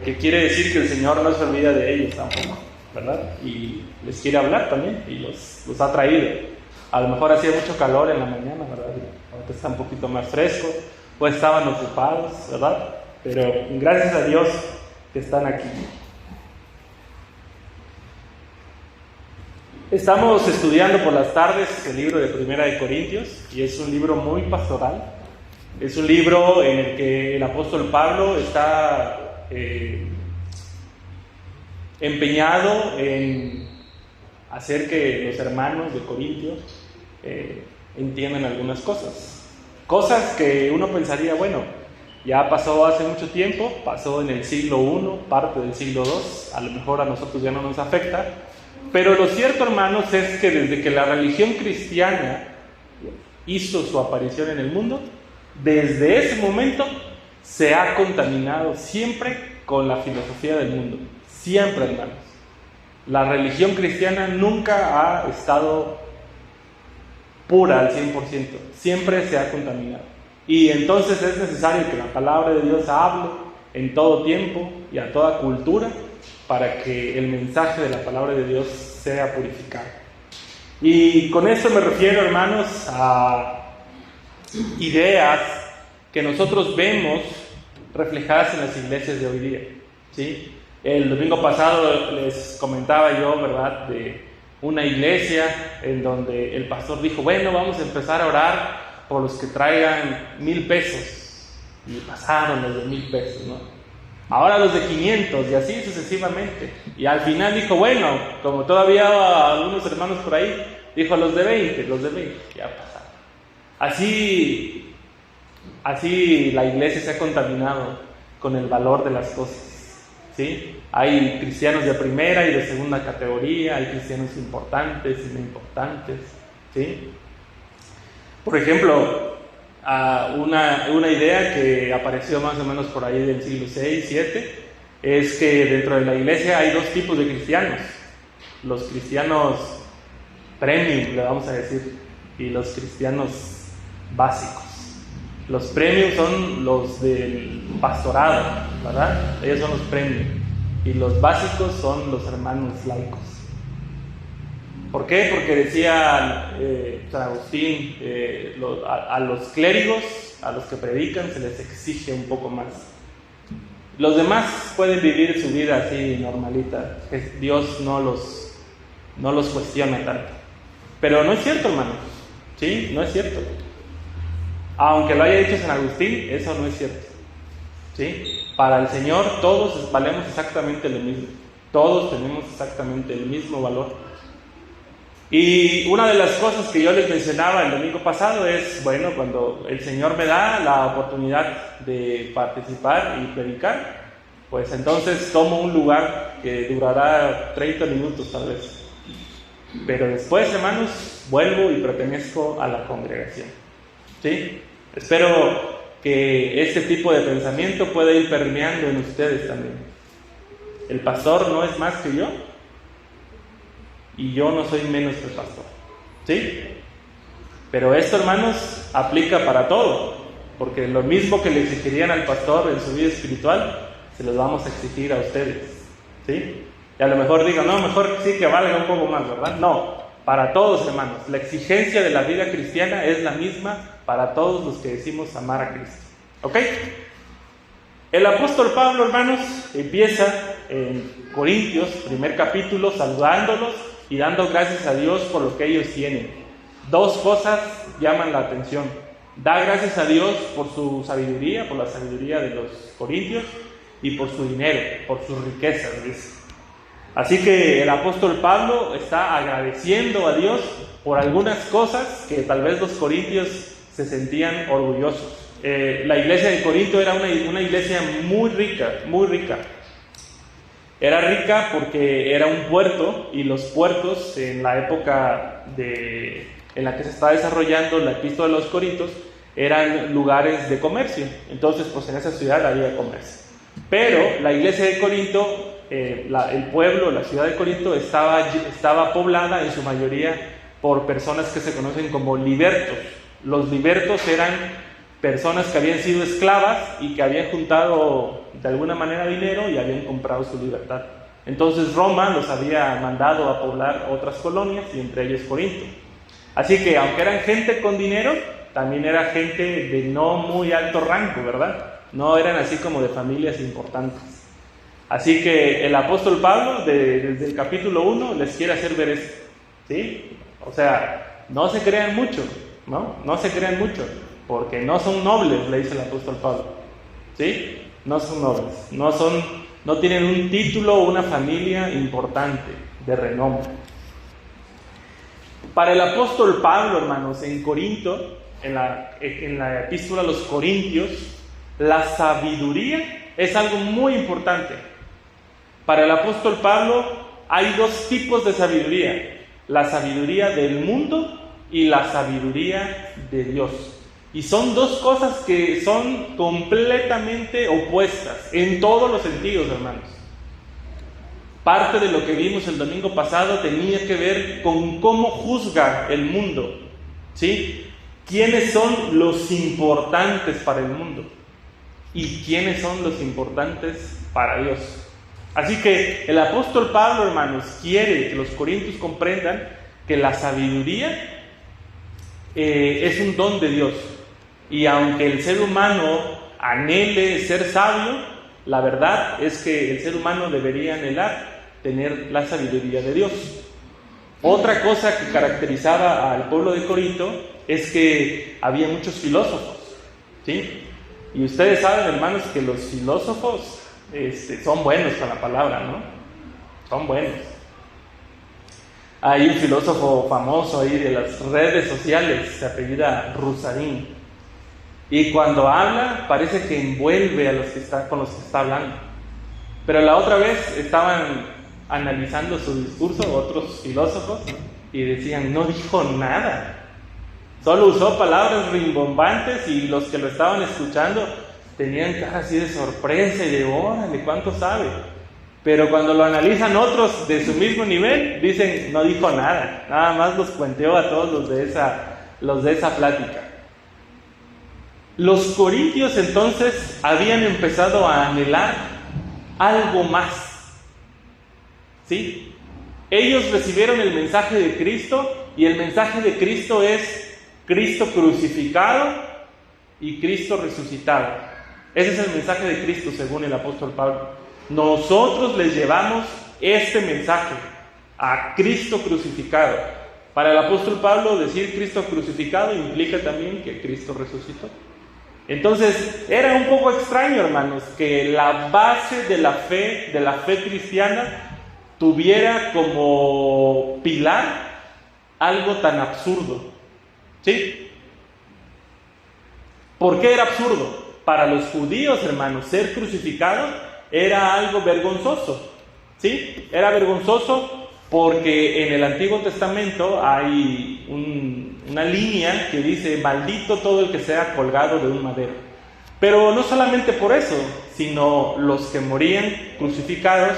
que quiere decir que el Señor no se olvida de ellos tampoco, ¿verdad? Y les quiere hablar también y los ha traído. A lo mejor hacía mucho calor en la mañana, ¿verdad? Y ahorita está un poquito más fresco, o estaban ocupados, ¿verdad? Pero gracias a Dios que están aquí. Estamos estudiando por las tardes el libro de Primera de Corintios y es un libro muy pastoral. Es un libro en el que el apóstol Pablo está empeñado en hacer que los hermanos de Corintios entiendan algunas cosas. Cosas que uno pensaría, bueno, ya pasó hace mucho tiempo, pasó en el siglo I, parte del siglo II, a lo mejor a nosotros ya no nos afecta. Pero lo cierto, hermanos, es que desde que la religión cristiana hizo su aparición en el mundo, desde ese momento se ha contaminado siempre con la filosofía del mundo. Siempre, hermanos. La religión cristiana nunca ha estado pura al 100%. Siempre se ha contaminado. Y entonces es necesario que la palabra de Dios hable en todo tiempo y a toda cultura, para que el mensaje de la palabra de Dios sea purificado. Y con esto me refiero, hermanos, a ideas que nosotros vemos reflejadas en las iglesias de hoy día, ¿sí? El domingo pasado les comentaba yo, ¿verdad?, de una iglesia en donde el pastor dijo, bueno, vamos a empezar a orar por los que traigan 1,000 pesos. Y pasaron los de 1,000 pesos, ¿no? Ahora los de 500 y así sucesivamente. Y al final dijo, bueno, como todavía algunos hermanos por ahí, dijo los de 20, ya pasaron. Así la iglesia se ha contaminado con el valor de las cosas, ¿sí? Hay cristianos de primera y de segunda categoría, hay cristianos importantes y no importantes, ¿sí? Por ejemplo, una idea que apareció más o menos por ahí del siglo VI, VII, es que dentro de la iglesia hay dos tipos de cristianos: los cristianos premium, le vamos a decir, y los cristianos básicos. Los premium son los del pastorado, ¿verdad? Ellos son los premium, y los básicos son los hermanos laicos. ¿Por qué? Porque decía San Agustín, a los clérigos, a los que predican, se les exige un poco más. Los demás pueden vivir su vida así normalita, Dios no los cuestiona tanto. Pero no es cierto, hermanos, ¿sí? No es cierto. Aunque lo haya dicho San Agustín, eso no es cierto, ¿sí? Para el Señor todos valemos exactamente lo mismo, todos tenemos exactamente el mismo valor. Y una de las cosas que yo les mencionaba el domingo pasado es, bueno, cuando el Señor me da la oportunidad de participar y predicar, pues entonces tomo un lugar que durará 30 minutos tal vez. Pero después, hermanos, vuelvo y pertenezco a la congregación, ¿sí? Espero que este tipo de pensamiento pueda ir permeando en ustedes también. El pastor no es más que yo, y yo no soy menos que el pastor, ¿sí? Pero esto, hermanos, aplica para todo, porque lo mismo que le exigirían al pastor en su vida espiritual, se los vamos a exigir a ustedes, ¿sí? Y a lo mejor digan, no, mejor sí que valga un poco más, ¿verdad? No, para todos, hermanos, la exigencia de la vida cristiana es la misma para todos los que decimos amar a Cristo, ¿ok? El apóstol Pablo, hermanos, empieza en Corintios, primer capítulo, saludándolos y dando gracias a Dios por lo que ellos tienen. Dos cosas llaman la atención: da gracias a Dios por su sabiduría, por la sabiduría de los corintios, y por su dinero, por sus riquezas, dice. Así que el apóstol Pablo está agradeciendo a Dios por algunas cosas que tal vez los corintios se sentían orgullosos. La iglesia de Corinto era una iglesia muy rica, muy rica. Era rica porque era un puerto, y los puertos en la época en la que se estaba desarrollando la epístola de los Corintios eran lugares de comercio. Entonces, pues en esa ciudad había comercio. Pero la iglesia de Corinto, el pueblo, la ciudad de Corinto estaba poblada en su mayoría por personas que se conocen como libertos. Los libertos eran personas que habían sido esclavas y que habían juntado de alguna manera dinero y habían comprado su libertad. Entonces Roma los había mandado a poblar otras colonias y entre ellos Corinto. Así que aunque eran gente con dinero, también era gente de no muy alto rango, ¿verdad? No eran así como de familias importantes. Así que el apóstol Pablo, desde el capítulo 1, les quiere hacer ver esto, ¿sí? O sea, no se crean mucho, ¿no? No se crean mucho, porque no son nobles, le dice el apóstol Pablo, ¿sí? No son nobles, no tienen un título o una familia importante, de renombre. Para el apóstol Pablo, hermanos, en Corinto, en la epístola a los Corintios, la sabiduría es algo muy importante. Para el apóstol Pablo hay dos tipos de sabiduría: la sabiduría del mundo y la sabiduría de Dios. Y son dos cosas que son completamente opuestas en todos los sentidos, hermanos. Parte de lo que vimos el domingo pasado tenía que ver con cómo juzga el mundo, ¿sí? ¿Quiénes son los importantes para el mundo? ¿Y quiénes son los importantes para Dios? Así que el apóstol Pablo, hermanos, quiere que los corintios comprendan que la sabiduría es un don de Dios. Y aunque el ser humano anhele ser sabio, la verdad es que el ser humano debería anhelar tener la sabiduría de Dios. Otra cosa que caracterizaba al pueblo de Corinto es que había muchos filósofos, ¿sí? Y ustedes saben, hermanos, que los filósofos son buenos con la palabra, ¿no? Son buenos. Hay un filósofo famoso ahí de las redes sociales, se apellida Rusarín, y cuando habla parece que envuelve a con los que está hablando. Pero la otra vez estaban analizando su discurso otros filósofos y decían, no dijo nada, solo usó palabras rimbombantes, y los que lo estaban escuchando tenían cara así de sorpresa y de órale, ¿cuánto sabe? Pero cuando lo analizan otros de su mismo nivel, dicen, no dijo nada, nada más los cuenteó a todos los de esa plática. Los corintios entonces habían empezado a anhelar algo más, ¿sí? Ellos recibieron el mensaje de Cristo, y el mensaje de Cristo es Cristo crucificado y Cristo resucitado. Ese es el mensaje de Cristo según el apóstol Pablo. Nosotros les llevamos este mensaje a Cristo crucificado. Para el apóstol Pablo, decir Cristo crucificado implica también que Cristo resucitó. Entonces era un poco extraño, hermanos, que la base de la fe cristiana tuviera como pilar algo tan absurdo, ¿sí? ¿Por qué era absurdo? Para los judíos, hermanos, ser crucificado era algo vergonzoso, ¿sí? Era vergonzoso porque en el Antiguo Testamento hay una línea que dice, maldito todo el que sea colgado de un madero. Pero no solamente por eso, sino los que morían crucificados,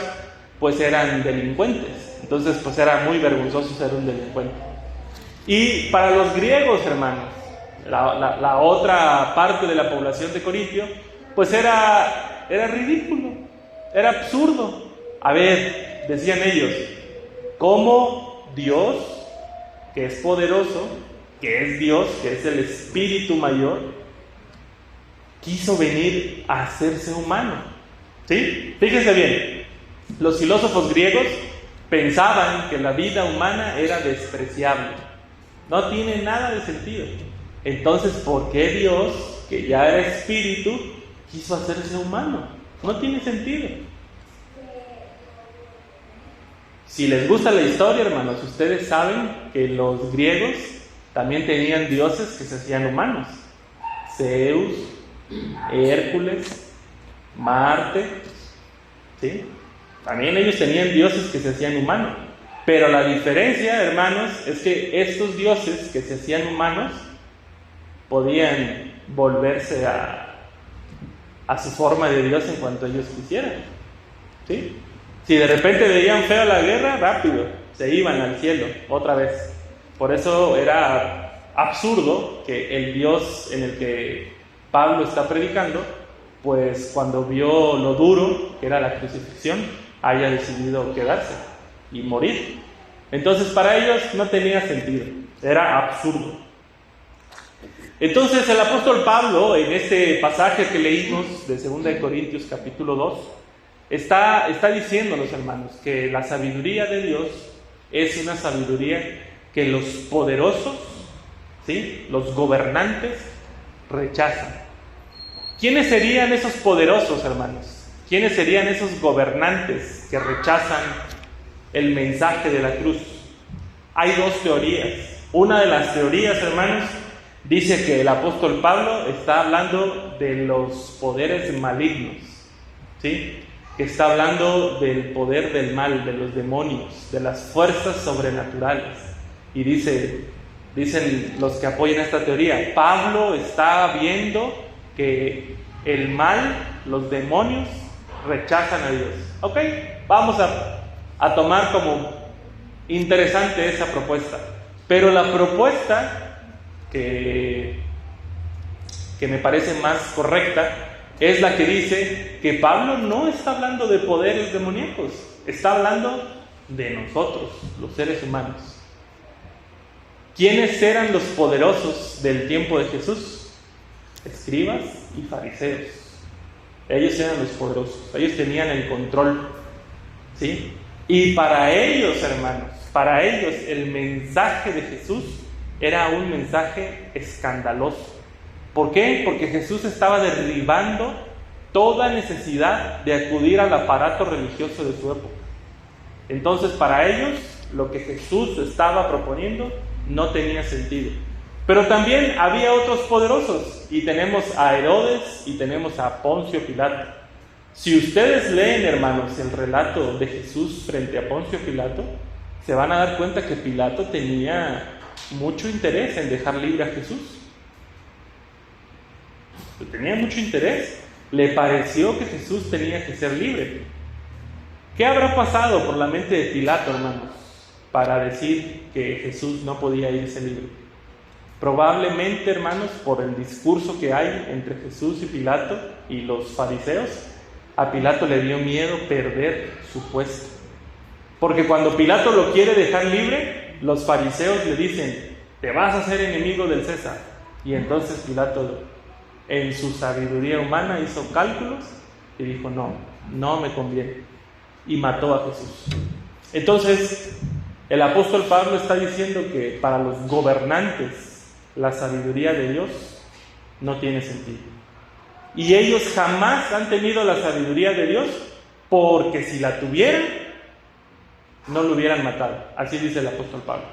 pues eran delincuentes. Entonces, pues era muy vergonzoso ser un delincuente. Y para los griegos, hermanos, la otra parte de la población de Corintio, pues era ridículo, era absurdo. A ver, decían ellos, ¿cómo Dios, que es poderoso, que es Dios, que es el Espíritu Mayor, quiso venir a hacerse humano? ¿Sí? Fíjense bien, los filósofos griegos pensaban que la vida humana era despreciable, no tiene nada de sentido. Entonces, ¿por qué Dios, que ya era espíritu, quiso hacerse humano? No tiene sentido. Si les gusta la historia, hermanos, ustedes saben que los griegos también tenían dioses que se hacían humanos. Zeus, Hércules, Marte, ¿sí? También ellos tenían dioses que se hacían humanos. Pero la diferencia, hermanos, es que estos dioses que se hacían humanos podían volverse a su forma de Dios en cuanto ellos quisieran, ¿sí? Si de repente veían feo la guerra, rápido, se iban al cielo otra vez. Por eso era absurdo que el Dios en el que Pablo está predicando, pues cuando vio lo duro que era la crucifixión, haya decidido quedarse y morir. Entonces para ellos no tenía sentido, era absurdo. Entonces el apóstol Pablo, en este pasaje que leímos de 2 de Corintios capítulo 2, está diciéndonos, hermanos, que la sabiduría de Dios es una sabiduría que los poderosos, ¿sí?, los gobernantes, rechazan. ¿Quiénes serían esos poderosos, hermanos? ¿Quiénes serían esos gobernantes que rechazan el mensaje de la cruz? Hay dos teorías. Una de las teorías, hermanos, dice que el apóstol Pablo está hablando de los poderes malignos, ¿sí?, que está hablando del poder del mal, de los demonios, de las fuerzas sobrenaturales. Y dicen los que apoyan esta teoría, Pablo está viendo que el mal, los demonios, rechazan a Dios. Ok, vamos a tomar como interesante esa propuesta. Pero la propuesta que me parece más correcta es la que dice que Pablo no está hablando de poderes demoníacos, está hablando de nosotros, los seres humanos. ¿Quiénes eran los poderosos del tiempo de Jesús? Escribas y fariseos. Ellos eran los poderosos, ellos tenían el control, ¿sí? Y para ellos, hermanos, para ellos el mensaje de Jesús era un mensaje escandaloso. ¿Por qué? Porque Jesús estaba derribando toda necesidad de acudir al aparato religioso de su época. Entonces, para ellos, lo que Jesús estaba proponiendo no tenía sentido. Pero también había otros poderosos, y tenemos a Herodes y tenemos a Poncio Pilato. Si ustedes leen, hermanos, el relato de Jesús frente a Poncio Pilato, se van a dar cuenta que Pilato tenía mucho interés en dejar libre a Jesús. Tenía mucho interés. Le pareció que Jesús tenía que ser libre. ¿Qué habrá pasado por la mente de Pilato, hermanos, para decir que Jesús no podía irse libre? Probablemente, hermanos, por el discurso que hay entre Jesús y Pilato y los fariseos, a Pilato le dio miedo perder su puesto. Porque cuando Pilato lo quiere dejar libre, los fariseos le dicen, te vas a hacer enemigo del César. Y entonces Pilato, en su sabiduría humana, hizo cálculos y dijo, no me conviene. Y mató a Jesús. Entonces, el apóstol Pablo está diciendo que para los gobernantes la sabiduría de Dios no tiene sentido. Y ellos jamás han tenido la sabiduría de Dios, porque si la tuvieran, no lo hubieran matado. Así dice el apóstol Pablo.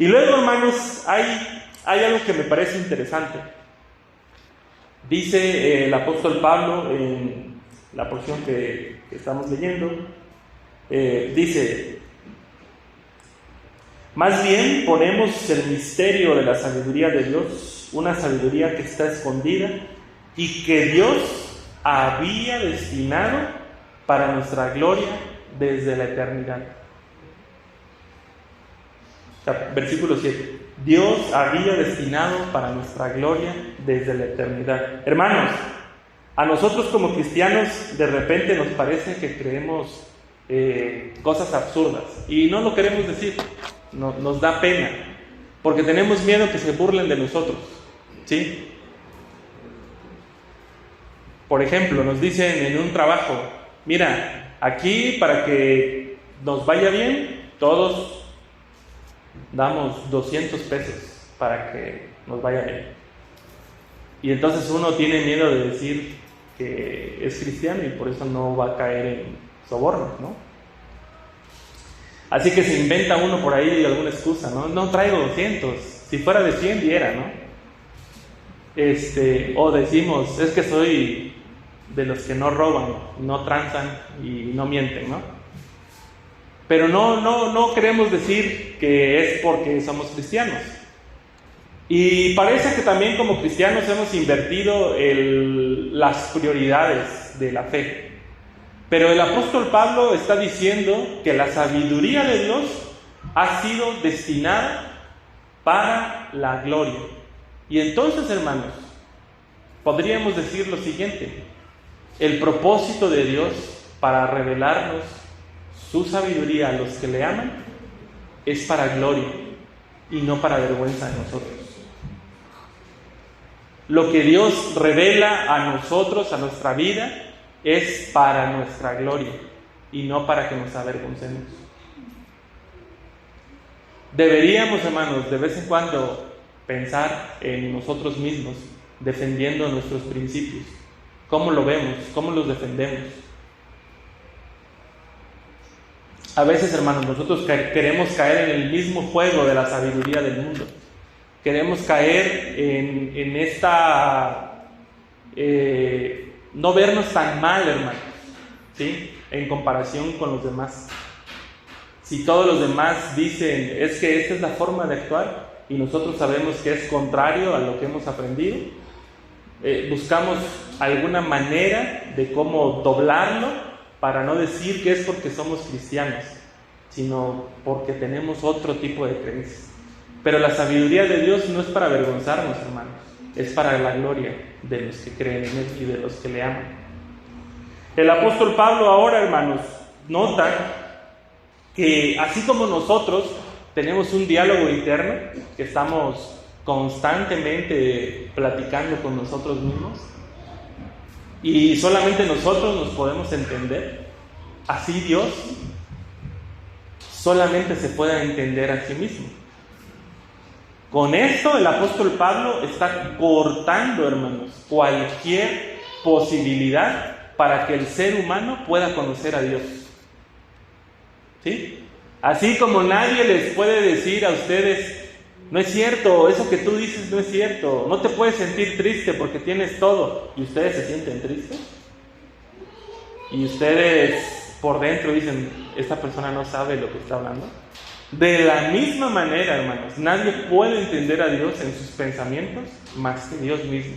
Y luego, hermanos, hay algo que me parece interesante. Dice el apóstol Pablo en la porción que estamos leyendo, dice, más bien ponemos el misterio de la sabiduría de Dios, una sabiduría que está escondida y que Dios había destinado para nuestra gloria desde la eternidad. Versículo 7. Dios había destinado para nuestra gloria desde la eternidad. Hermanos, a nosotros como cristianos de repente nos parece que creemos cosas absurdas y no lo queremos decir, nos da pena, porque tenemos miedo que se burlen de nosotros, ¿sí? Por ejemplo, nos dicen en un trabajo, mira, aquí para que nos vaya bien, todos damos 200 pesos para que nos vaya bien. Y entonces uno tiene miedo de decir que es cristiano y por eso no va a caer en sobornos, ¿no? Así que se inventa uno por ahí alguna excusa, ¿no? No traigo 200, si fuera de 100 diera, ¿no? O decimos, es que soy de los que no roban, no transan y no mienten, ¿no? Pero no queremos decir que es porque somos cristianos. Y parece que también como cristianos hemos invertido las prioridades de la fe. Pero el apóstol Pablo está diciendo que la sabiduría de Dios ha sido destinada para la gloria. Y entonces, hermanos, podríamos decir lo siguiente: el propósito de Dios para revelarnos su sabiduría a los que le aman es para gloria y no para vergüenza de nosotros. Lo que Dios revela a nosotros, a nuestra vida, es para nuestra gloria y no para que nos avergoncemos. Deberíamos, hermanos, de vez en cuando pensar en nosotros mismos, defendiendo nuestros principios. ¿Cómo lo vemos? ¿Cómo los defendemos? A veces, hermanos, nosotros queremos caer en el mismo juego de la sabiduría del mundo. Queremos caer en esta... no vernos tan mal, hermanos, ¿sí? En comparación con los demás. Si todos los demás dicen, es que esta es la forma de actuar, y nosotros sabemos que es contrario a lo que hemos aprendido, buscamos alguna manera de cómo doblarlo para no decir que es porque somos cristianos, sino porque tenemos otro tipo de creencias. Pero la sabiduría de Dios no es para avergonzarnos, hermanos, es para la gloria de los que creen en Él y de los que le aman. El apóstol Pablo ahora, hermanos, nota que así como nosotros tenemos un diálogo interno, que estamos constantemente platicando con nosotros mismos, y solamente nosotros nos podemos entender, así Dios solamente se puede entender a sí mismo. Con esto el apóstol Pablo está cortando, hermanos, cualquier posibilidad para que el ser humano pueda conocer a Dios. ¿Sí? Así como nadie les puede decir a ustedes, no es cierto, eso que tú dices no es cierto, no te puedes sentir triste porque tienes todo, y ustedes se sienten tristes, y ustedes por dentro dicen, esta persona no sabe lo que está hablando. De la misma manera, hermanos, nadie puede entender a Dios en sus pensamientos más que Dios mismo.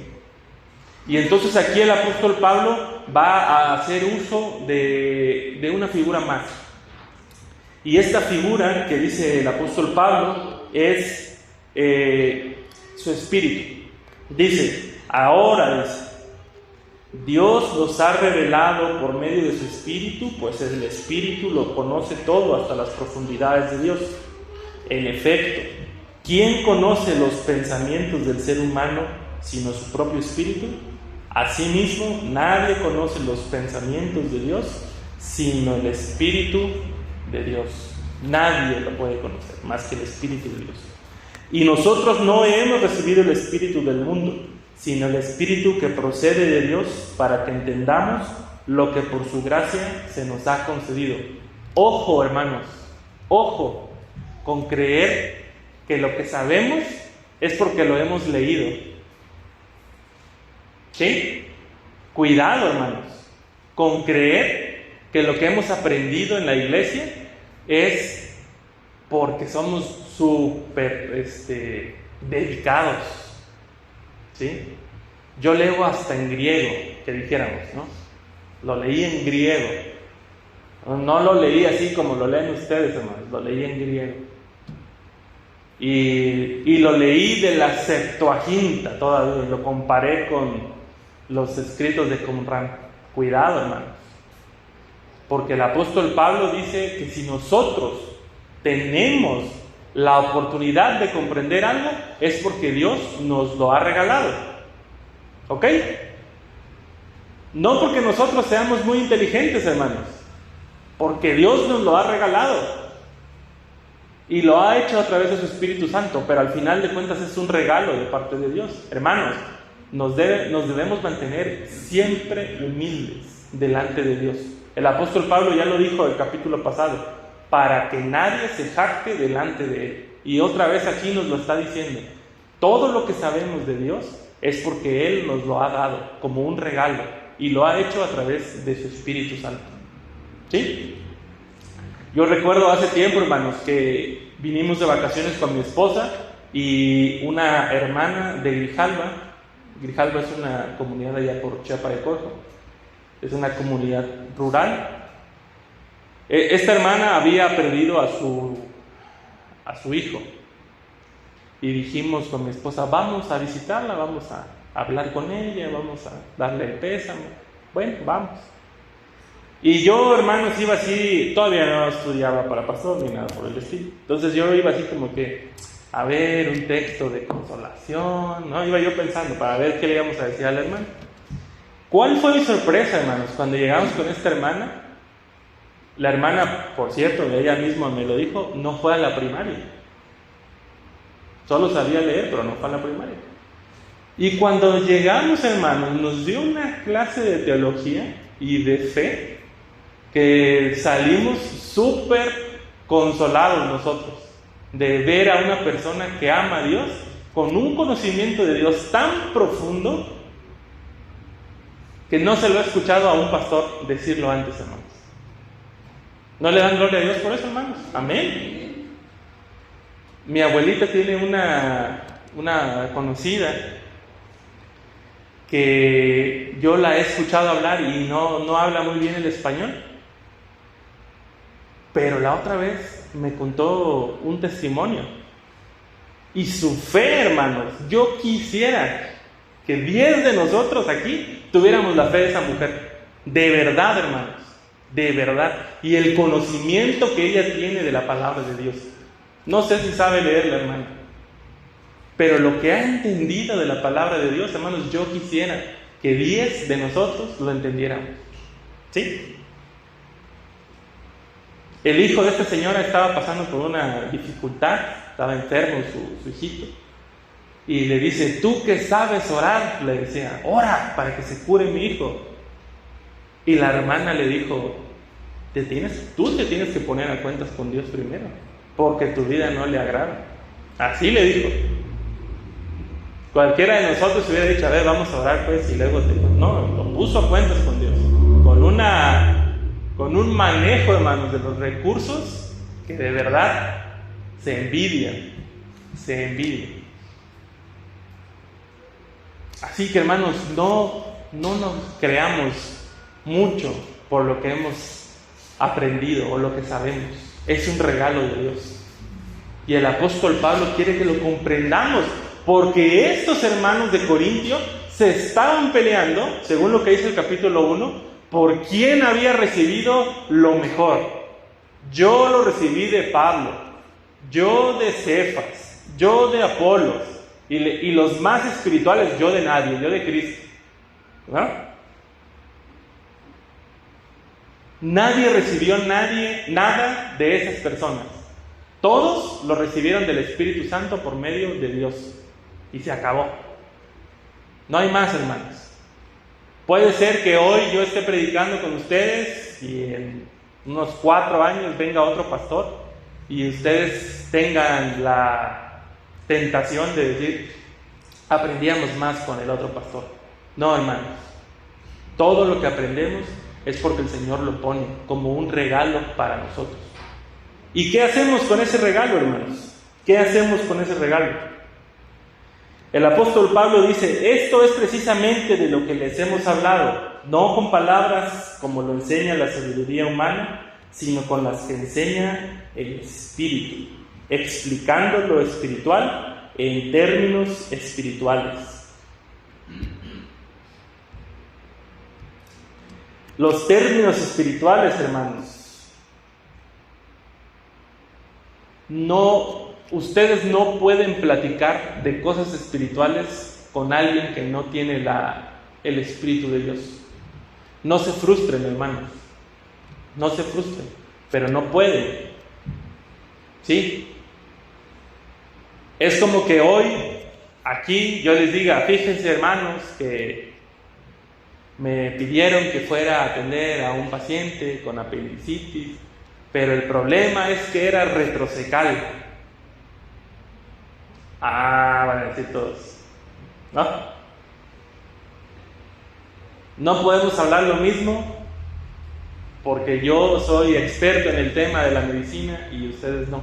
Y entonces aquí el apóstol Pablo va a hacer uso de una figura más. Y esta figura que dice el apóstol Pablo es su espíritu. Dice, ahora Dios nos ha revelado por medio de su espíritu, pues el espíritu lo conoce todo hasta las profundidades de Dios. En efecto, ¿quién conoce los pensamientos del ser humano sino su propio espíritu? Asimismo, nadie conoce los pensamientos de Dios sino el espíritu de Dios. Nadie lo puede conocer más que el espíritu de Dios. Y nosotros no hemos recibido el espíritu del mundo, sino el espíritu que procede de Dios, para que entendamos lo que por su gracia se nos ha concedido. Ojo, hermanos, ojo con creer que lo que sabemos es porque lo hemos leído. ¿Sí? Cuidado, hermanos, con creer que lo que hemos aprendido en la iglesia es porque somos súper dedicados. ¿Sí? Yo leo hasta en griego, que dijéramos, ¿no? Lo leí en griego. No lo leí así como lo leen ustedes, hermanos, lo leí en griego. Y lo leí de la Septuaginta todavía, lo comparé con los escritos de Qumran. Cuidado, hermanos, porque el apóstol Pablo dice que si nosotros tenemos la oportunidad de comprender algo, es porque Dios nos lo ha regalado. ¿Ok? No porque nosotros seamos muy inteligentes, hermanos, porque Dios nos lo ha regalado y lo ha hecho a través de su Espíritu Santo, pero al final de cuentas es un regalo de parte de Dios. Hermanos, nos debemos mantener siempre humildes delante de Dios. El apóstol Pablo ya lo dijo el capítulo pasado, para que nadie se jacte delante de Él. Y otra vez aquí nos lo está diciendo. Todo lo que sabemos de Dios es porque Él nos lo ha dado como un regalo, y lo ha hecho a través de su Espíritu Santo. ¿Sí? Yo recuerdo hace tiempo, hermanos, que vinimos de vacaciones con mi esposa y una hermana de Grijalva. Grijalva es una comunidad allá por Chiapa de Corzo. Es una comunidad rural. Esta hermana había perdido a su hijo. Y dijimos con mi esposa, vamos a visitarla, vamos hablar con ella, vamos a darle el pésame. Bueno, vamos. Y yo, hermanos, iba así, todavía no estudiaba para pastor ni nada por el estilo. Entonces yo iba así como que, a ver, un texto de consolación, ¿no? Iba yo pensando para ver qué le íbamos a decir a la hermana. ¿Cuál fue mi sorpresa, hermanos? Cuando llegamos con esta hermana, la hermana, por cierto, ella misma me lo dijo, no fue a la primaria. Solo sabía leer, pero no fue a la primaria. Y cuando llegamos, hermanos, nos dio una clase de teología y de fe que salimos súper consolados nosotros de ver a una persona que ama a Dios con un conocimiento de Dios tan profundo que no se lo he escuchado a un pastor decirlo antes, hermanos. ¿No le dan gloria a Dios por eso, hermanos? Amén. Mi abuelita tiene una conocida que yo la he escuchado hablar y no habla muy bien el español, pero la otra vez me contó un testimonio y su fe, hermanos, yo quisiera que 10 de nosotros aquí tuviéramos la fe de esa mujer, de verdad, hermanos, de verdad, y el conocimiento que ella tiene de la palabra de Dios. No sé si sabe leer la hermana, pero lo que ha entendido de la palabra de Dios, hermanos, yo quisiera que 10 de nosotros lo entendiéramos. ¿Sí? El hijo de esta señora estaba pasando por una dificultad, estaba enfermo su hijito, y le dice, tú que sabes orar, le decía, ora para que se cure mi hijo. Y la hermana le dijo, tú te tienes que poner a cuentas con Dios primero, porque tu vida no le agrada. Así le dijo. Cualquiera de nosotros hubiera dicho, a ver, vamos a orar pues, y luego no, lo puso a cuentas con Dios, con un manejo, hermanos, de los recursos que de verdad se envidian. Así que, hermanos, no nos creamos mucho por lo que hemos aprendido o lo que sabemos. Es un regalo de Dios. Y el apóstol Pablo quiere que lo comprendamos, porque estos hermanos de Corintio se estaban peleando, según lo que dice el capítulo 1, por quién había recibido lo mejor. Yo lo recibí de Pablo, yo de Cefas, yo de Apolos, y los más espirituales, yo de nadie, yo de Cristo. ¿No? Nadie recibió nada de esas personas. Todos lo recibieron del Espíritu Santo por medio de Dios. Y se acabó. No hay más, hermanos. Puede ser que hoy yo esté predicando con ustedes y en unos 4 años venga otro pastor y ustedes tengan la tentación de decir, aprendíamos más con el otro pastor. No, hermanos. Todo lo que aprendemos es porque el Señor lo pone como un regalo para nosotros. ¿Y qué hacemos con ese regalo, hermanos? ¿Qué hacemos con ese regalo? El apóstol Pablo dice, esto es precisamente de lo que les hemos hablado, no con palabras como lo enseña la sabiduría humana, sino con las que enseña el Espíritu, explicando lo espiritual en términos espirituales. Los términos espirituales, hermanos, ustedes no pueden platicar de cosas espirituales con alguien que no tiene el Espíritu de Dios. No se frustren, hermanos, no se frustren, pero no pueden. ¿Sí? Es como que hoy, aquí, yo les diga, fíjense, hermanos, que me pidieron que fuera a atender a un paciente con apendicitis, pero el problema es que era retrocecal. Van a decir todos, ¿no? No podemos hablar lo mismo porque yo soy experto en el tema de la medicina y ustedes no.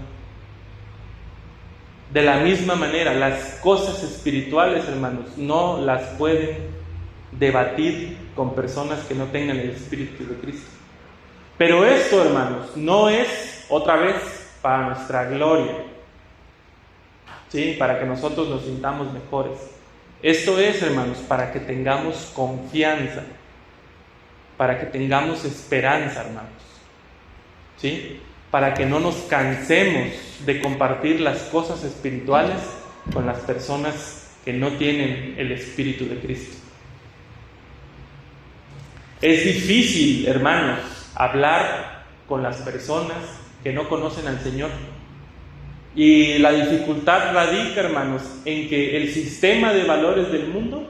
De la misma manera, las cosas espirituales, hermanos, no las pueden debatir con personas que no tengan el Espíritu de Cristo. Pero esto, hermanos, no es, otra vez, para nuestra gloria, ¿sí? Para que nosotros nos sintamos mejores. Esto es, hermanos, para que tengamos confianza, para que tengamos esperanza, hermanos, ¿sí? Para que no nos cansemos de compartir las cosas espirituales con las personas que no tienen el Espíritu de Cristo. Es difícil, hermanos, hablar con las personas que no conocen al Señor. Y la dificultad radica, hermanos, en que el sistema de valores del mundo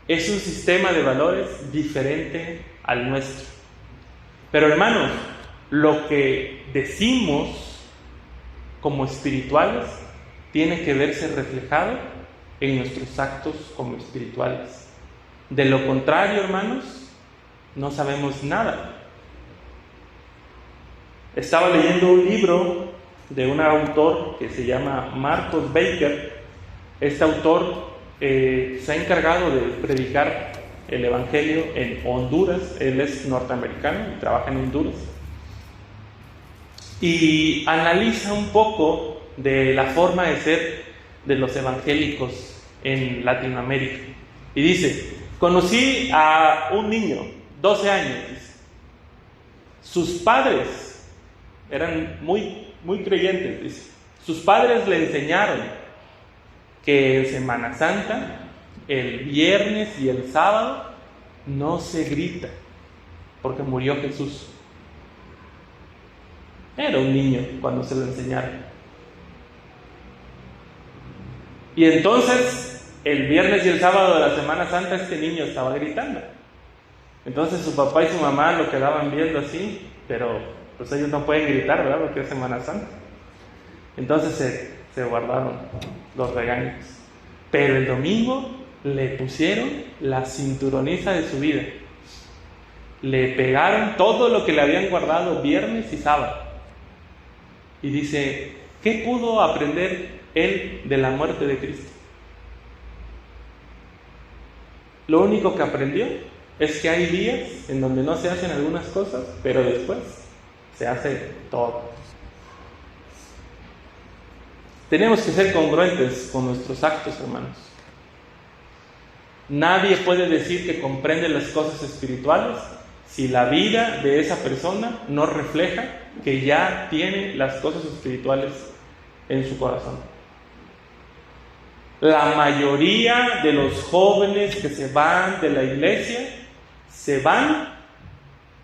es un sistema de valores diferente al nuestro. Pero, hermanos, lo que decimos como espirituales tiene que verse reflejado en nuestros actos como espirituales. De lo contrario, hermanos, no sabemos nada. Estaba leyendo un libro de un autor que se llama Marcus Baker. Este autor se ha encargado de predicar el Evangelio en Honduras. Él es norteamericano y trabaja en Honduras. Y analiza un poco de la forma de ser de los evangélicos en Latinoamérica. Y dice: conocí a un niño, 12 años. Sus padres eran muy creyentes, dice. Sus padres le enseñaron que en Semana Santa, el viernes y el sábado, no se grita, porque murió Jesús. Era un niño cuando se lo enseñaron. Y entonces, el viernes y el sábado de la Semana Santa, este niño estaba gritando. Entonces su papá y su mamá lo quedaban viendo así, pero pues ellos no pueden gritar, ¿verdad? Porque es Semana Santa. Entonces se guardaron los regaños. Pero el domingo le pusieron la cinturoniza de su vida. Le pegaron todo lo que le habían guardado viernes y sábado. Y dice, ¿qué pudo aprender él de la muerte de Cristo? Lo único que aprendió es que hay días en donde no se hacen algunas cosas, pero después se hace todo. Tenemos que ser congruentes con nuestros actos, hermanos. Nadie puede decir que comprende las cosas espirituales si la vida de esa persona no refleja que ya tiene las cosas espirituales en su corazón. La mayoría de los jóvenes que se van de la iglesia se van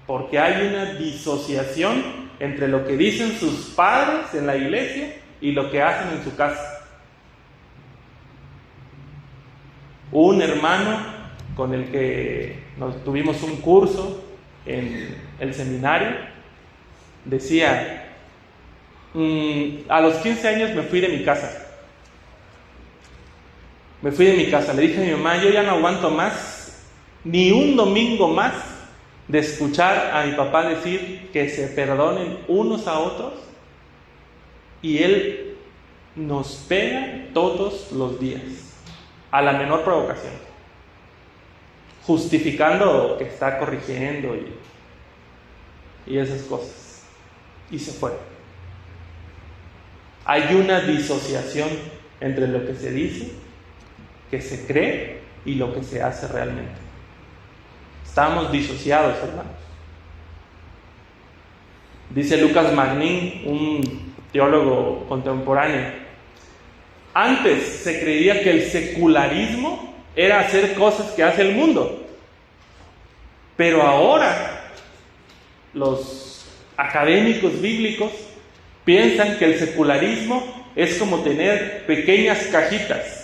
porque hay una disociación entre lo que dicen sus padres en la iglesia y lo que hacen en su casa. Un hermano con el que tuvimos un curso en el seminario decía, a los 15 años me fui de mi casa. Le dije a mi mamá, yo ya no aguanto más, ni un domingo más, de escuchar a mi papá decir que se perdonen unos a otros, y él nos pega todos los días, a la menor provocación, justificando que está corrigiendo y esas cosas, y se fue. Hay una disociación entre lo que se dice, que se cree, y lo que se hace realmente. Estamos disociados, hermanos. Dice Lucas Magnin, un teólogo contemporáneo, antes se creía que el secularismo era hacer cosas que hace el mundo, pero ahora los académicos bíblicos piensan que el secularismo es como tener pequeñas cajitas.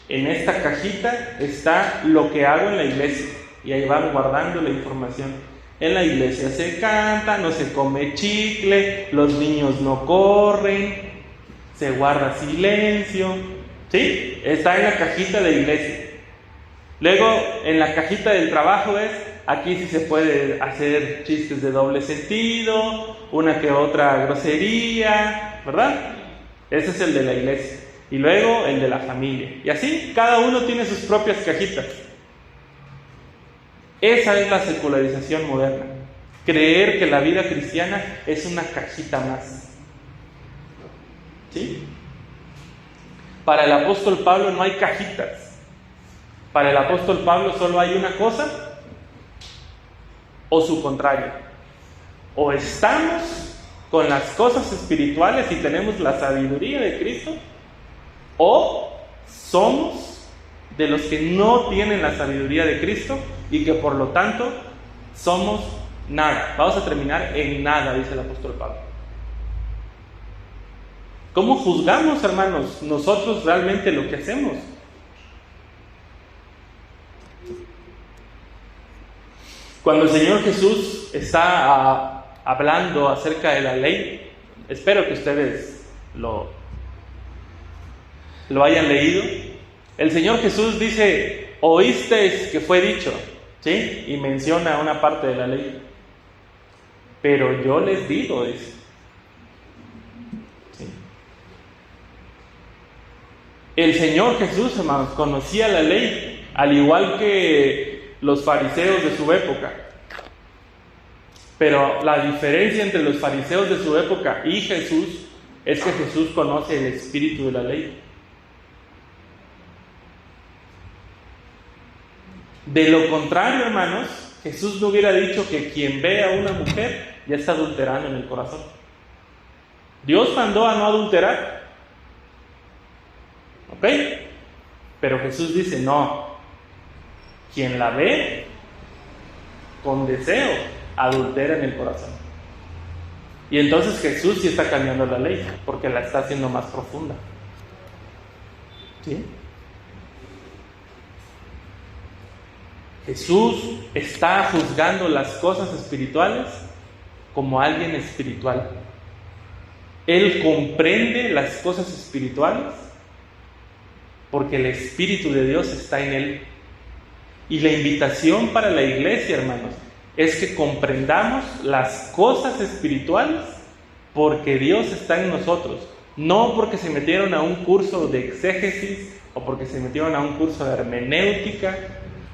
En esta cajita está lo que hago en la iglesia, y ahí van guardando la información. En la iglesia se canta, no se come chicle, los niños no corren, se guarda silencio, ¿sí? Está en la cajita de iglesia. Luego, en la cajita del trabajo aquí sí se puede hacer chistes de doble sentido, una que otra grosería, ¿verdad? Ese es el de la iglesia. Y luego el de la familia. Y así, cada uno tiene sus propias cajitas. Esa es la secularización moderna. Creer que la vida cristiana es una cajita más. ¿Sí? Para el apóstol Pablo no hay cajitas. Para el apóstol Pablo solo hay una cosa o su contrario. O estamos con las cosas espirituales y tenemos la sabiduría de Cristo, o somos de los que no tienen la sabiduría de Cristo y que por lo tanto somos nada. Vamos a terminar en nada, dice el apóstol Pablo. ¿Cómo juzgamos, hermanos, nosotros realmente lo que hacemos? Cuando el Señor Jesús está hablando acerca de la ley, espero que ustedes lo hayan leído. El Señor Jesús dice: oísteis que fue dicho, ¿sí? Y menciona una parte de la ley. Pero yo les digo, dice. ¿Sí? El Señor Jesús, hermanos, conocía la ley, al igual que los fariseos de su época. Pero la diferencia entre los fariseos de su época y Jesús es que Jesús conoce el espíritu de la ley. De lo contrario, hermanos, Jesús no hubiera dicho que quien ve a una mujer ya está adulterando en el corazón. Dios mandó a no adulterar, ¿ok? Pero Jesús dice: no, quien la ve con deseo adultera en el corazón. Y entonces Jesús sí está cambiando la ley, porque la está haciendo más profunda. ¿Sí? Jesús está juzgando las cosas espirituales como alguien espiritual. Él comprende las cosas espirituales porque el Espíritu de Dios está en él. Y la invitación para la iglesia, hermanos, es que comprendamos las cosas espirituales porque Dios está en nosotros, no porque se metieron a un curso de exégesis o porque se metieron a un curso de hermenéutica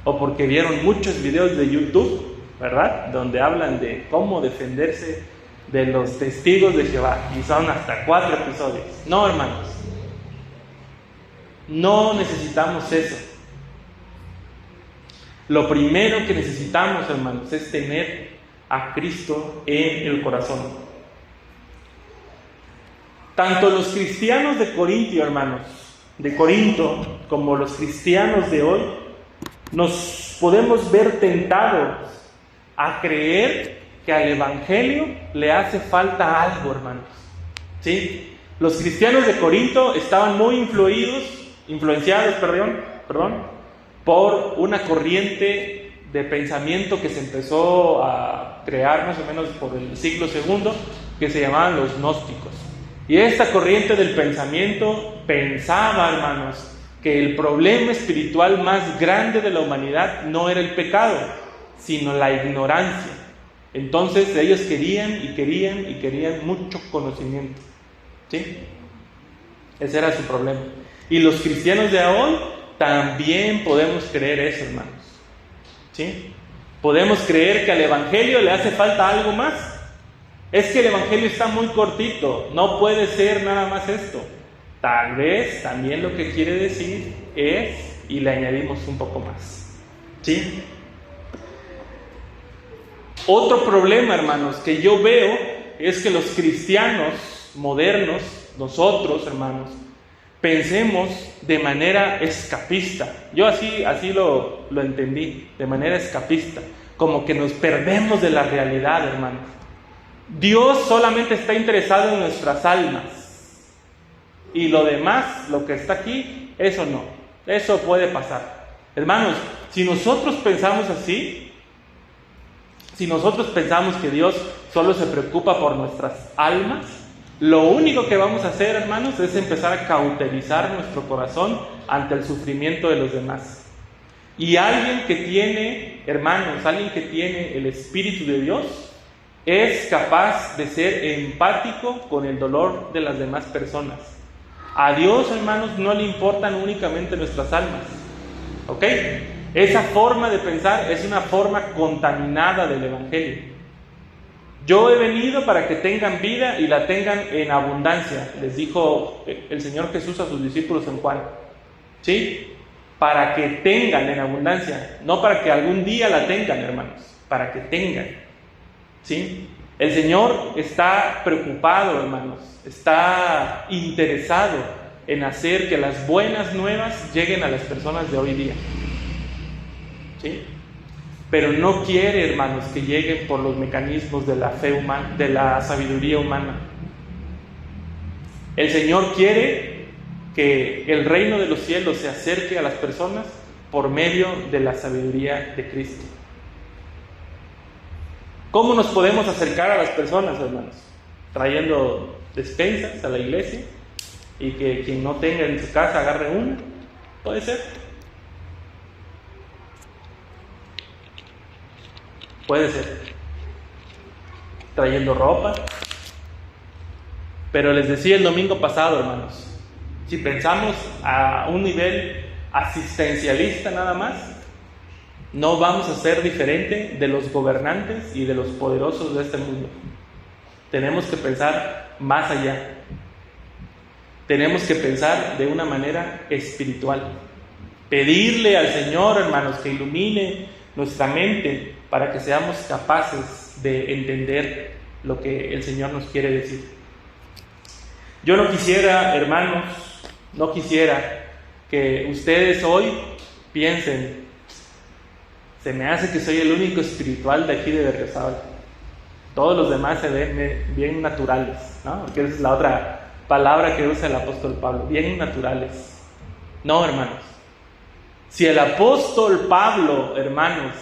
o porque vieron muchos videos de YouTube, ¿verdad?, donde hablan de cómo defenderse de los testigos de Jehová, y son hasta 4 episodios. No, hermanos, no necesitamos eso. Lo primero que necesitamos, hermanos, es tener a Cristo en el corazón. Tanto los cristianos de Corintio, hermanos, de Corinto, como los cristianos de hoy, nos podemos ver tentados a creer que al Evangelio le hace falta algo, hermanos. ¿Sí? Los cristianos de Corinto estaban muy influenciados, por una corriente de pensamiento que se empezó a crear más o menos por el siglo II, que se llamaban los gnósticos. Y esta corriente del pensamiento pensaba, hermanos, que el problema espiritual más grande de la humanidad no era el pecado, sino la ignorancia. Entonces ellos querían mucho conocimiento. ¿Sí? Ese era su problema. Y los cristianos de hoy también podemos creer eso, hermanos. ¿Sí? Podemos creer que al Evangelio le hace falta algo más. Es que el Evangelio está muy cortito, no puede ser nada más esto. Tal vez también lo que quiere decir es, y le añadimos un poco más. ¿Sí? Otro problema, hermanos, que yo veo es que los cristianos modernos, nosotros, hermanos, pensemos de manera escapista. Yo así lo entendí, de manera escapista, como que nos perdemos de la realidad, hermanos. Dios solamente está interesado en nuestras almas, y lo demás, lo que está aquí, eso no, eso puede pasar. Hermanos, si nosotros pensamos así, si nosotros pensamos que Dios solo se preocupa por nuestras almas, lo único que vamos a hacer, hermanos, es empezar a cauterizar nuestro corazón ante el sufrimiento de los demás. Y alguien que tiene, hermanos, alguien que tiene el Espíritu de Dios, es capaz de ser empático con el dolor de las demás personas. A Dios, hermanos, no le importan únicamente nuestras almas. ¿Ok? Esa forma de pensar es una forma contaminada del Evangelio. Yo he venido para que tengan vida y la tengan en abundancia, les dijo el Señor Jesús a sus discípulos en Juan. ¿Sí? para que tengan en abundancia, no para que algún día la tengan, hermanos, para que tengan. ¿Sí? El Señor está preocupado, hermanos, está interesado en hacer que las buenas nuevas lleguen a las personas de hoy día. ¿Sí? Pero no quiere, hermanos, que lleguen por los mecanismos de la fe humana, de la sabiduría humana. El Señor quiere que el reino de los cielos se acerque a las personas por medio de la sabiduría de Cristo. ¿Cómo nos podemos acercar a las personas, hermanos? Trayendo despensas a la iglesia y que quien no tenga en su casa agarre una. ¿Puede ser? Puede ser. Trayendo ropa. Pero les decía el domingo pasado, hermanos, si pensamos a un nivel asistencialista nada más, no vamos a ser diferente de los gobernantes y de los poderosos de este mundo. Tenemos que pensar más allá. Tenemos que pensar de una manera espiritual. Pedirle al Señor, hermanos, que ilumine nuestra mente para que seamos capaces de entender lo que el Señor nos quiere decir. Yo no quisiera, hermanos, no quisiera que ustedes hoy piensen: se me hace que soy el único espiritual de aquí de Berriozábal. Todos los demás se ven bien naturales, ¿no? Porque esa es la otra palabra que usa el apóstol Pablo, bien naturales. No, hermanos. Si el apóstol Pablo, hermanos,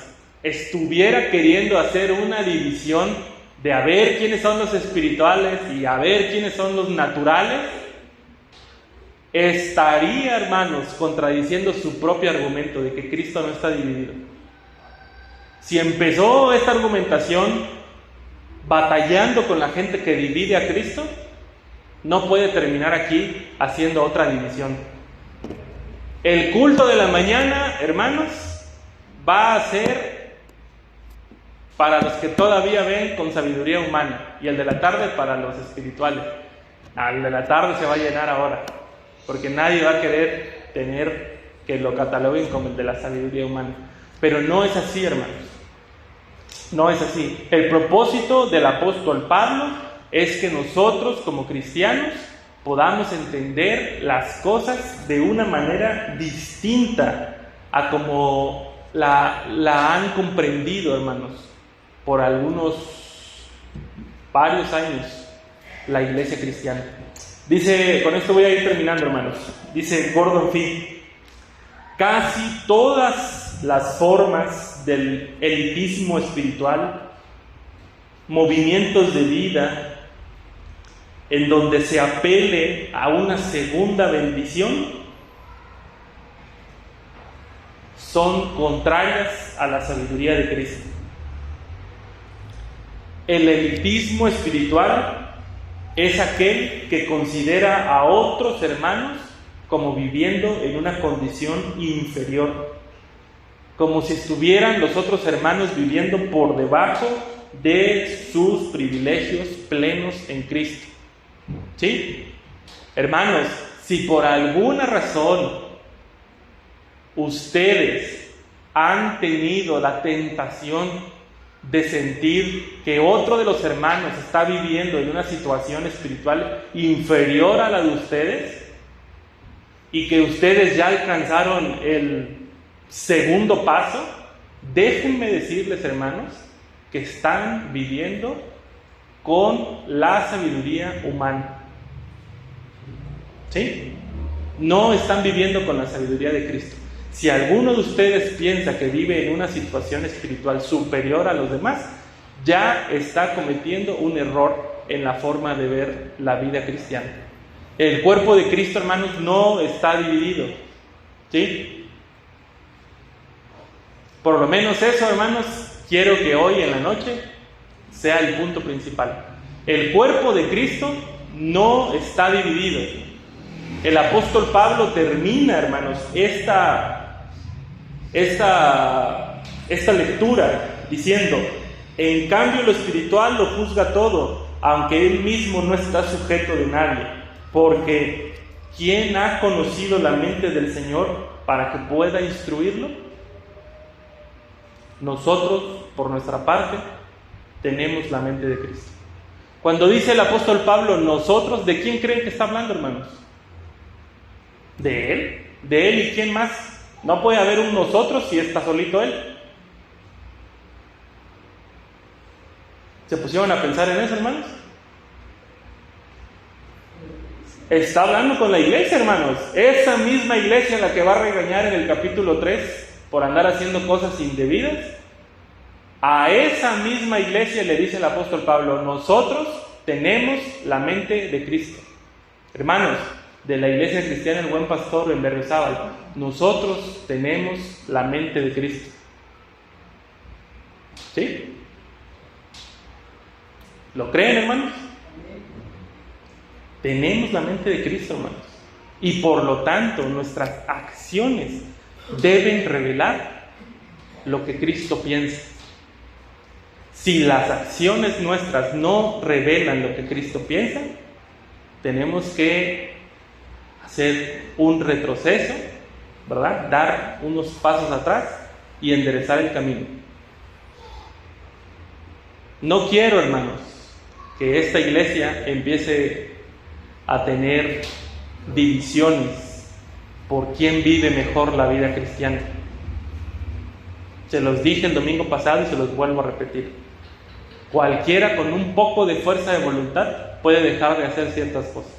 estuviera queriendo hacer una división de a ver quiénes son los espirituales y a ver quiénes son los naturales, estaría, hermanos, contradiciendo su propio argumento de que Cristo no está dividido. Si empezó esta argumentación batallando con la gente que divide a Cristo, no puede terminar aquí haciendo otra división. El culto de la mañana, hermanos, va a ser para los que todavía ven con sabiduría humana, y el de la tarde para los espirituales. El de la tarde se va a llenar ahora, porque nadie va a querer tener que lo cataloguen como el de la sabiduría humana. Pero no es así, hermanos. No es así. El propósito del apóstol Pablo es que nosotros como cristianos podamos entender las cosas de una manera distinta a como la han comprendido, hermanos, por varios años la iglesia cristiana. Dice, con esto voy a ir terminando, hermanos, dice Gordon Fee: casi todas las formas del elitismo espiritual, movimientos de vida en donde se apele a una segunda bendición, son contrarias a la sabiduría de Cristo. El elitismo espiritual es aquel que considera a otros hermanos como viviendo en una condición inferior, como si estuvieran los otros hermanos viviendo por debajo de sus privilegios plenos en Cristo. ¿Sí? Hermanos, si por alguna razón ustedes han tenido la tentación de sentir que otro de los hermanos está viviendo en una situación espiritual inferior a la de ustedes, y que ustedes ya alcanzaron el segundo paso, déjenme decirles, hermanos, que están viviendo con la sabiduría humana. ¿Sí? No están viviendo con la sabiduría de Cristo. Si alguno de ustedes piensa que vive en una situación espiritual superior a los demás, ya está cometiendo un error en la forma de ver la vida cristiana. El cuerpo de Cristo, hermanos, no está dividido. ¿Sí? Por lo menos eso, hermanos, quiero que hoy en la noche sea el punto principal. El cuerpo de Cristo no está dividido. El apóstol Pablo termina, hermanos, esta lectura diciendo: en cambio lo espiritual lo juzga todo, aunque él mismo no está sujeto de nadie, porque ¿quién ha conocido la mente del Señor para que pueda instruirlo? Nosotros, por nuestra parte, tenemos la mente de Cristo. Cuando dice el apóstol Pablo, nosotros, ¿de quién creen que está hablando, hermanos? De Él. ¿De Él y quién más? No puede haber un nosotros si está solito Él. ¿Se pusieron a pensar en eso, hermanos? Está hablando con la iglesia, hermanos. Esa misma iglesia la que va a regañar en el capítulo 3 por andar haciendo cosas indebidas. A esa misma iglesia le dice el apóstol Pablo, nosotros tenemos la mente de Cristo. Hermanos, de la iglesia cristiana El Buen Pastor en Berriozábal, nosotros tenemos la mente de Cristo. ¿Sí? ¿Lo creen, hermanos? Tenemos la mente de Cristo, hermanos. Y por lo tanto, nuestras acciones deben revelar lo que Cristo piensa. Si las acciones nuestras no revelan lo que Cristo piensa, tenemos que hacer un retroceso, ¿verdad? Dar unos pasos atrás y enderezar el camino. No quiero, hermanos, que esta iglesia empiece a tener divisiones por quién vive mejor la vida cristiana. Se los dije el domingo pasado y se los vuelvo a repetir. Cualquiera con un poco de fuerza de voluntad puede dejar de hacer ciertas cosas,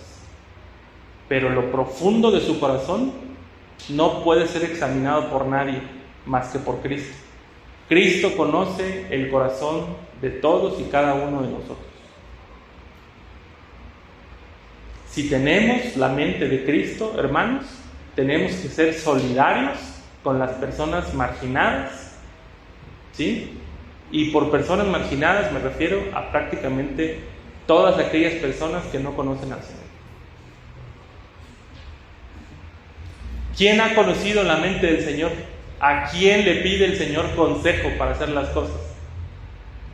pero lo profundo de su corazón no puede ser examinado por nadie más que por Cristo. Cristo conoce el corazón de todos y cada uno de nosotros. Si tenemos la mente de Cristo, hermanos, tenemos que ser solidarios con las personas marginadas, ¿sí? Y por personas marginadas me refiero a prácticamente todas aquellas personas que no conocen al Señor. ¿Quién ha conocido la mente del Señor? ¿A quién le pide el Señor consejo para hacer las cosas?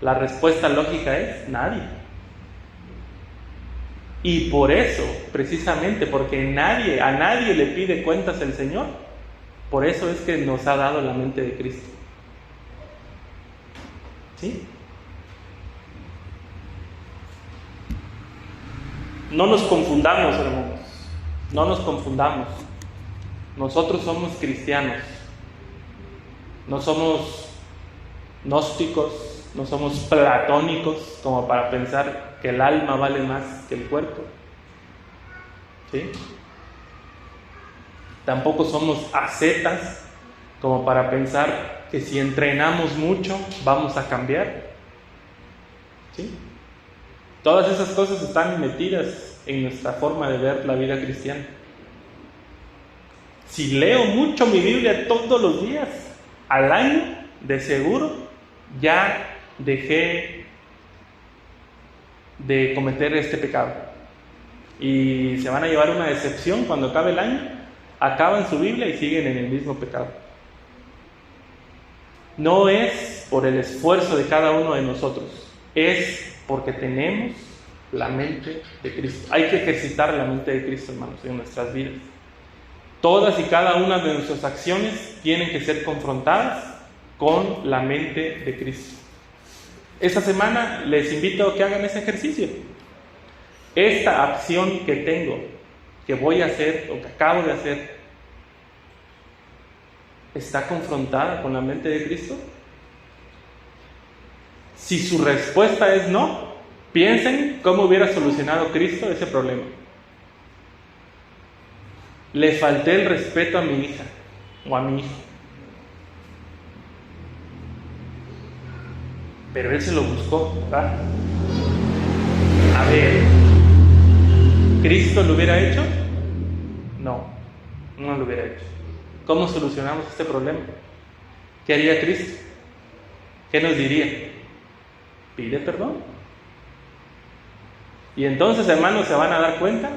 La respuesta lógica es nadie. Y por eso, precisamente porque a nadie le pide cuentas el Señor, por eso es que nos ha dado la mente de Cristo. ¿Sí? No nos confundamos, hermanos. No nos confundamos. Nosotros somos cristianos. No somos gnósticos, no somos platónicos como para pensar que el alma vale más que el cuerpo. ¿Sí? Tampoco somos ascetas como para pensar que si entrenamos mucho vamos a cambiar. ¿Sí? Todas esas cosas están metidas en nuestra forma de ver la vida cristiana. Si leo mucho mi Biblia todos los días, al año, de seguro, ya dejé de cometer este pecado. Y se van a llevar una decepción cuando acabe el año, acaban su Biblia y siguen en el mismo pecado. No es por el esfuerzo de cada uno de nosotros, es porque tenemos la mente de Cristo. Hay que ejercitar la mente de Cristo, hermanos, en nuestras vidas. Todas y cada una de nuestras acciones tienen que ser confrontadas con la mente de Cristo. Esta semana les invito a que hagan ese ejercicio. Esta acción que tengo, que voy a hacer o que acabo de hacer, ¿está confrontada con la mente de Cristo? Si su respuesta es no, piensen cómo hubiera solucionado Cristo ese problema. Le falté el respeto a mi hija o a mi hijo, pero él se lo buscó, ¿verdad? A ver, ¿Cristo lo hubiera hecho? No, no lo hubiera hecho. ¿Cómo solucionamos este problema? ¿Qué haría Cristo? ¿Qué nos diría? Pide perdón. Y entonces, hermanos, se van a dar cuenta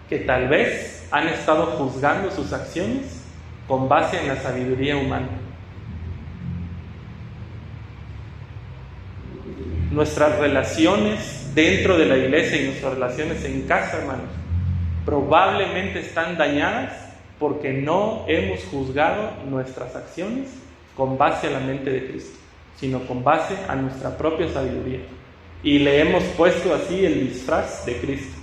que tal vez han estado juzgando sus acciones con base en la sabiduría humana. Nuestras relaciones dentro de la iglesia y nuestras relaciones en casa, hermanos, probablemente están dañadas porque no hemos juzgado nuestras acciones con base a la mente de Cristo, sino con base a nuestra propia sabiduría. Y le hemos puesto así el disfraz de Cristo.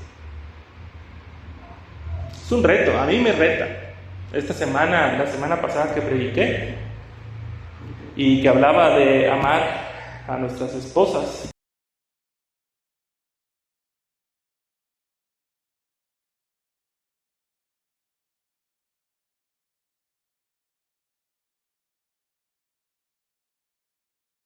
Es un reto, a mí me reta. La semana pasada que prediqué y que hablaba de amar a nuestras esposas,